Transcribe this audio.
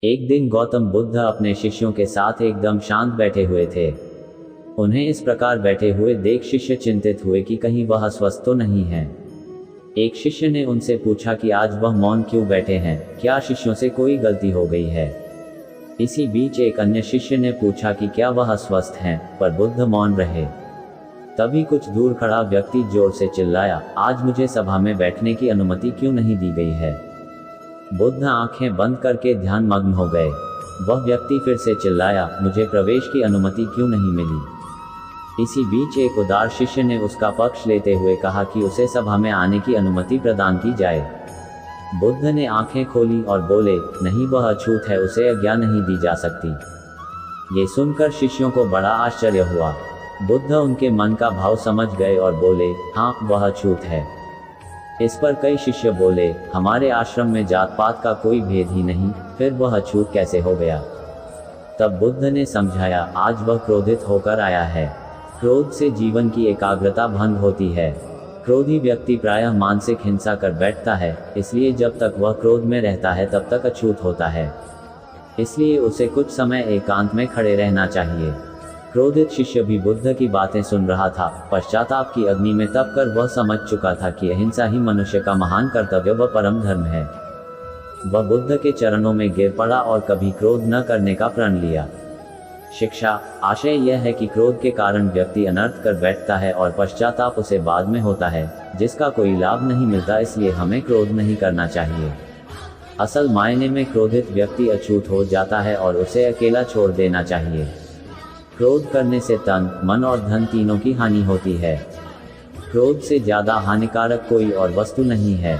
एक दिन गौतम बुद्ध अपने शिष्यों के साथ एकदम शांत बैठे हुए थे। उन्हें इस प्रकार बैठे हुए देख शिष्य चिंतित हुए कि कहीं वह अस्वस्थ तो नहीं है। एक शिष्य ने उनसे पूछा कि आज वह मौन क्यों बैठे हैं, क्या शिष्यों से कोई गलती हो गई है। इसी बीच एक अन्य शिष्य ने पूछा कि क्या वह अस्वस्थ हैं, पर बुद्ध मौन रहे। तभी कुछ दूर खड़ा व्यक्ति जोर से चिल्लाया, आज मुझे सभा में बैठने की अनुमति क्यों नहीं दी गई है। बुद्ध आंखें बंद करके ध्यान मग्न हो गए। वह व्यक्ति फिर से चिल्लाया, मुझे प्रवेश की अनुमति क्यों नहीं मिली। इसी बीच एक उदार शिष्य ने उसका पक्ष लेते हुए कहा कि उसे सभा में आने की अनुमति प्रदान की जाए। बुद्ध ने आंखें खोली और बोले, नहीं, वह अछूत है, उसे आज्ञा नहीं दी जा सकती। ये सुनकर शिष्यों को बड़ा आश्चर्य हुआ। बुद्ध उनके मन का भाव समझ गए और बोले, हाँ, वह अछूत है। इस पर कई शिष्य बोले, हमारे आश्रम में जात पात का कोई भेद ही नहीं, फिर वह अछूत कैसे हो गया। तब बुद्ध ने समझाया, आज वह क्रोधित होकर आया है। क्रोध से जीवन की एकाग्रता भंग होती है। क्रोधी व्यक्ति प्रायः मानसिक हिंसा कर बैठता है, इसलिए जब तक वह क्रोध में रहता है तब तक अछूत होता है। इसलिए उसे कुछ समय एकांत में खड़े रहना चाहिए। क्रोधित शिष्य भी बुद्ध की बातें सुन रहा था। पश्चाताप की अग्नि में तप कर वह समझ चुका था कि अहिंसा ही मनुष्य का महान कर्तव्य व परम धर्म है। वह बुद्ध के चरणों में गिर पड़ा और कभी क्रोध न करने का प्रण लिया। शिक्षा, आशय यह है कि क्रोध के कारण व्यक्ति अनर्थ कर बैठता है और पश्चाताप उसे बाद में होता है, जिसका कोई लाभ नहीं मिलता। इसलिए हमें क्रोध नहीं करना चाहिए। असल मायने में क्रोधित व्यक्ति अछूत हो जाता है और उसे अकेला छोड़ देना चाहिए। क्रोध करने से तन, मन और धन तीनों की हानि होती है। क्रोध से ज्यादा हानिकारक कोई और वस्तु नहीं है।